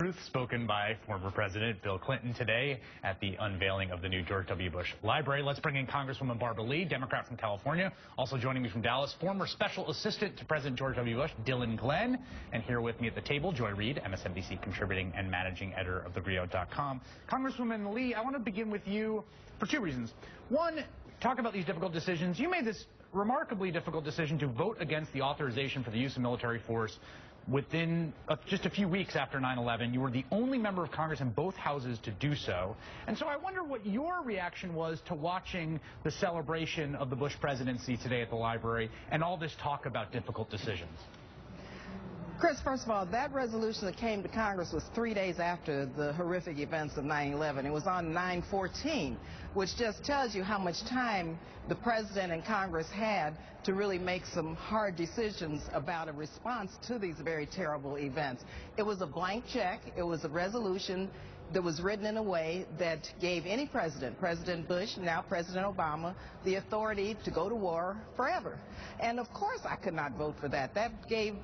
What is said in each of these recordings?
Truth spoken by former President Bill Clinton today at the unveiling of the new George W. Bush Library. Let's bring in Congresswoman Barbara Lee, Democrat from California. Also joining me from Dallas, former Special Assistant to President George W. Bush, Dylan Glenn. And here with me at the table, Joy Reid, MSNBC contributing and managing editor of TheGrio.com. Congresswoman Lee, I want to begin with you for two reasons. One, talk about these difficult decisions. You made this remarkably difficult decision to vote against the authorization for the use of military force within just a few weeks after 9/11. You were the only member of Congress in both houses to do so. And so I wonder what your reaction was to watching the celebration of the Bush presidency today at the library and all this talk about difficult decisions. Chris, first of all, that resolution that came to Congress was 3 days after the horrific events of 9/11. It was on 9/14, which just tells you how much time the president and Congress had to really make some hard decisions about a response to these very terrible events. It was a blank check. It was a resolution that was written in a way that gave any president, President Bush, now President Obama, the authority to go to war forever. And of course I could not vote for that. That gave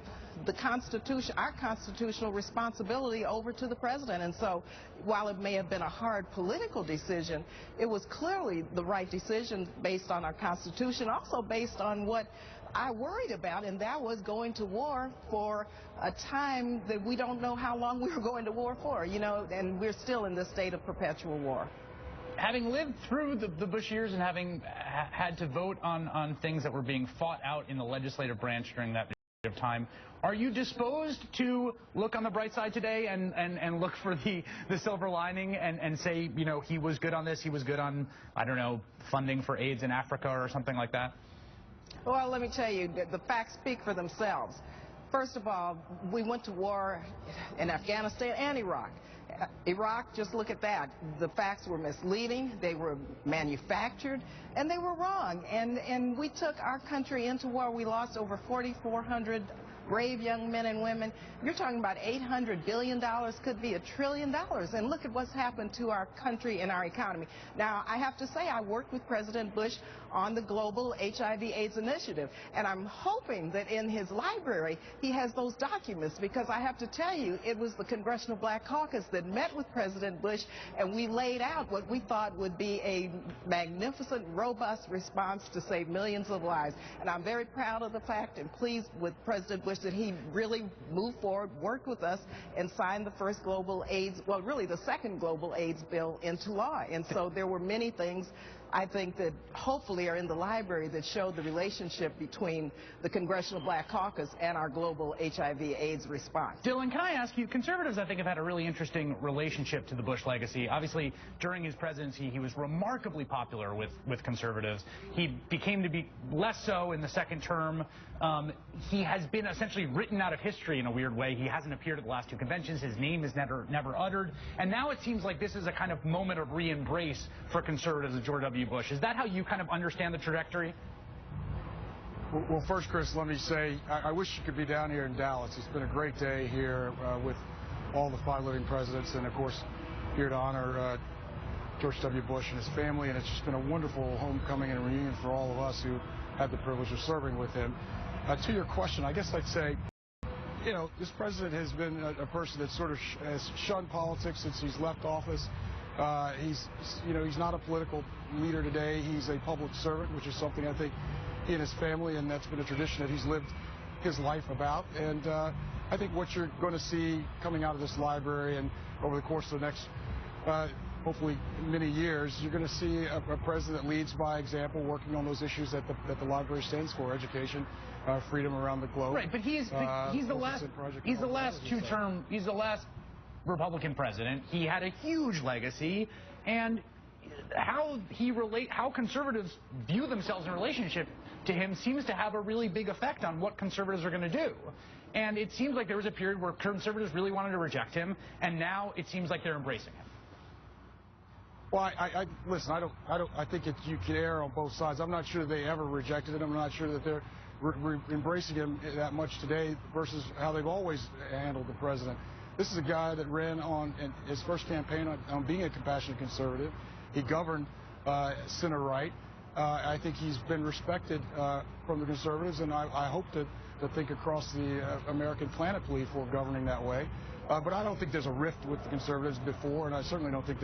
the Constitution, our constitutional responsibility over to the president. And so while it may have been a hard political decision, it was clearly the right decision based on our Constitution, also based on what I worried about, and that was going to war for a time that we don't know how long we were going to war for, you know, and we're still in this state of perpetual war. Having lived through the Bush years and having had to vote on things that were being fought out in the legislative branch during that of time, are you disposed to look on the bright side today and look for the silver lining and say, you know, he was good on this, he was good on, I don't know, funding for AIDS in Africa or something like that? Well, let me tell you, the facts speak for themselves. First of all, we went to war in Afghanistan and Iraq. Iraq, just look at that. The facts were misleading, they were manufactured, and they were wrong. And we took our country into war. We lost over 4,400 brave young men and women. You're talking about $800 billion, could be $1 trillion. And look at what's happened to our country and our economy. Now, I have to say, I worked with President Bush on the global HIV/AIDS initiative. And I'm hoping that in his library, he has those documents, because I have to tell you, it was the Congressional Black Caucus that met with President Bush, and we laid out what we thought would be a magnificent, robust response to save millions of lives. And I'm very proud of the fact and pleased with President Bush that he really moved forward, worked with us, and signed the first global AIDS, well, really the second global AIDS bill into law. And so there were many things, I think, that hopefully are in the library that show the relationship between the Congressional Black Caucus and our global HIV/AIDS response. Dylan, can I ask you, conservatives, I think, have had a really interesting relationship to the Bush legacy. Obviously, during his presidency, he was remarkably popular with conservatives. He became to be less so in the second term. He has been essentially written out of history in a weird way. He hasn't appeared at the last two conventions. His name is never uttered. And now it seems like this is a kind of moment of re-embrace for conservatives of George W. Bush. Is that how you kind of understand the trajectory? Well, first, Chris, let me say I wish you could be down here in Dallas. It's been a great day here with all the 5 living presidents, and of course here to honor George W. Bush and his family, and it's just been a wonderful homecoming and reunion for all of us who had the privilege of serving with him. To your question, I guess I'd say, you know, this president has been a person that sort of has shunned politics since he's left office. He's not a political leader today. He's a public servant, which is something I think he and his family, and that's been a tradition that he's lived his life about. And I think what you're going to see coming out of this library and over the course of the next, hopefully many years, you're going to see a president that leads by example, working on those issues that the library stands for: education, freedom around the globe. Right, but he's the last Republican president. He had a huge legacy, and how conservatives view themselves in relationship to him seems to have a really big effect on what conservatives are going to do. And it seems like there was a period where conservatives really wanted to reject him, and now it seems like they're embracing him. Well, listen, I think you can err on both sides. I'm not sure they ever rejected him. I'm not sure that they're embracing him that much today versus how they've always handled the president. This is a guy that ran on his first campaign on being a compassionate conservative. He governed center-right. I think he's been respected from the conservatives, and I hope to think across the American planet, believe, for governing that way. But I don't think there's a rift with the conservatives before, and I certainly don't think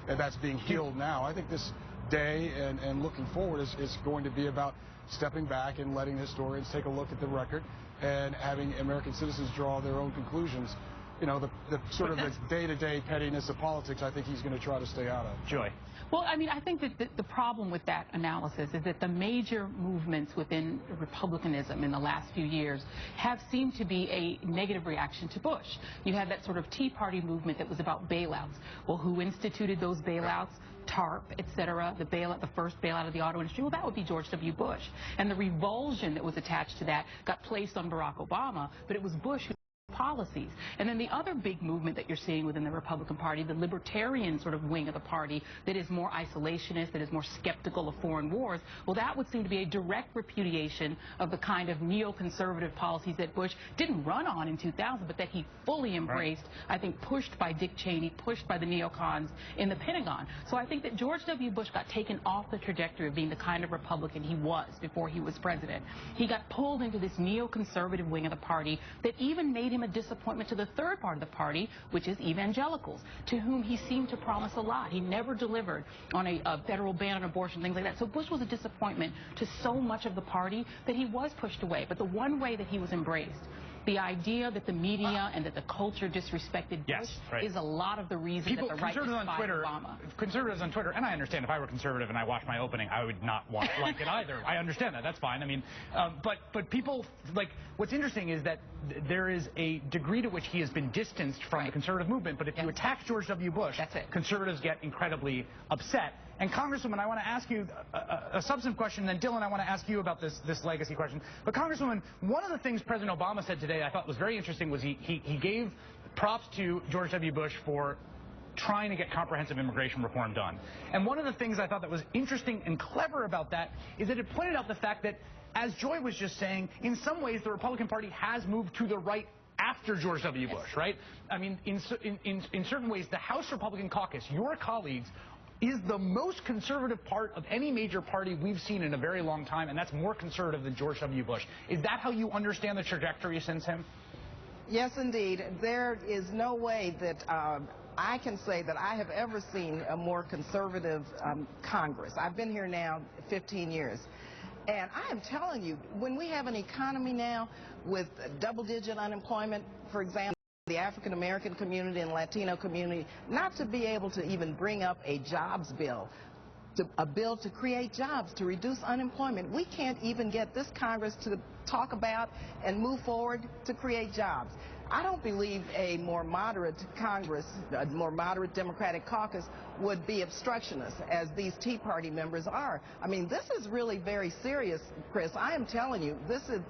that's being healed now. I think this day and looking forward is going to be about stepping back and letting historians take a look at the record and having American citizens draw their own conclusions. You know, the sort of the day-to-day pettiness of politics, I think he's going to try to stay out of. Joy. Well, I mean, I think that the problem with that analysis is that the major movements within republicanism in the last few years have seemed to be a negative reaction to Bush. You had that sort of Tea Party movement that was about bailouts. Well, who instituted those bailouts? TARP, et cetera, the first bailout of the auto industry, well, that would be George W. Bush. And the revulsion that was attached to that got placed on Barack Obama, but it was Bush who policies. And then the other big movement that you're seeing within the Republican Party, the libertarian sort of wing of the party that is more isolationist, that is more skeptical of foreign wars, well, that would seem to be a direct repudiation of the kind of neoconservative policies that Bush didn't run on in 2000, but that he fully embraced, I think pushed by Dick Cheney, pushed by the neocons in the Pentagon. So I think that George W. Bush got taken off the trajectory of being the kind of Republican he was before he was president. He got pulled into this neoconservative wing of the party that even made him a disappointment to the third part of the party, which is evangelicals, to whom he seemed to promise a lot. He never delivered on a federal ban on abortion, things like that. So Bush was a disappointment to so much of the party that he was pushed away. But the one way that he was embraced, the idea that the media and that the culture disrespected Bush is a lot of the reason that the right despised Obama. Conservatives on Twitter, and I understand if I were conservative and I watched my opening, I would not want to like it either. I understand that. That's fine. I mean, but people, like, what's interesting is that there is a degree to which he has been distanced from the conservative movement, but if you attack George W. Bush, conservatives get incredibly upset. And Congresswoman, I want to ask you a substantive question, and then Dylan, I want to ask you about this legacy question. But Congresswoman, one of the things President Obama said today I thought was very interesting was he gave props to George W. Bush for trying to get comprehensive immigration reform done. And one of the things I thought that was interesting and clever about that is that it pointed out the fact that, as Joy was just saying, in some ways the Republican Party has moved to the right after George W. Bush, right? I mean, in certain ways, the House Republican caucus, your colleagues, is the most conservative part of any major party we've seen in a very long time, and that's more conservative than George W. Bush. Is that how you understand the trajectory since him? Yes, indeed. There is no way that I can say that I have ever seen a more conservative Congress. I've been here now 15 years. And I am telling you, when we have an economy now with double-digit unemployment, for example, the African-American community and Latino community, not to be able to even bring up a jobs bill, a bill to create jobs, to reduce unemployment. We can't even get this Congress to talk about and move forward to create jobs. I don't believe a more moderate Congress, a more moderate Democratic caucus would be obstructionist, as these Tea Party members are. I mean, this is really very serious, Chris. I am telling you,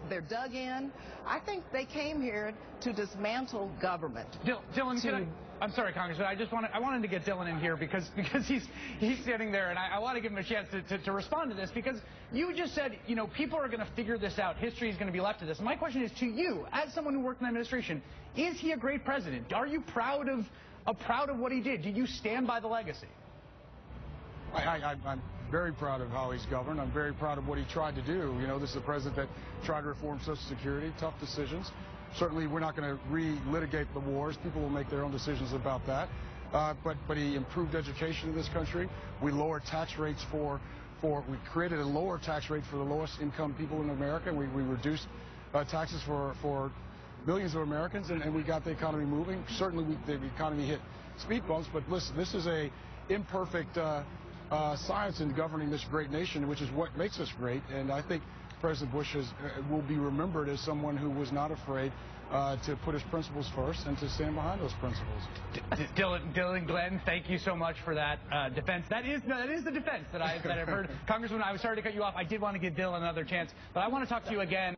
they're dug in. I think they came here to dismantle government. Dylan, I'm sorry, Congressman. I wanted to get Dylan in here because he's sitting there, and I want to give him a chance to respond to this, because you just said, you know, people are going to figure this out. History is going to be left to this. My question is to you, as someone who worked in the administration, is he a great president? Are you proud of what he did? Do you stand by the legacy? I'm very proud of how he's governed. I'm very proud of what he tried to do. You know, this is a president that tried to reform Social Security, tough decisions. Certainly, we're not going to relitigate the wars. People will make their own decisions about that. But he improved education in this country. We lowered tax rates we created a lower tax rate for the lowest income people in America. We reduced taxes for millions of Americans, and we got the economy moving. Certainly, the economy hit speed bumps, but listen, this is a imperfect science in governing this great nation, which is what makes us great. And I think President Bush will be remembered as someone who was not afraid to put his principles first and to stand behind those principles. Dylan, Glenn, thank you so much for that defense. That is the defense that I've heard. Congressman, I was sorry to cut you off. I did want to give Dylan another chance, but I want to talk to you again.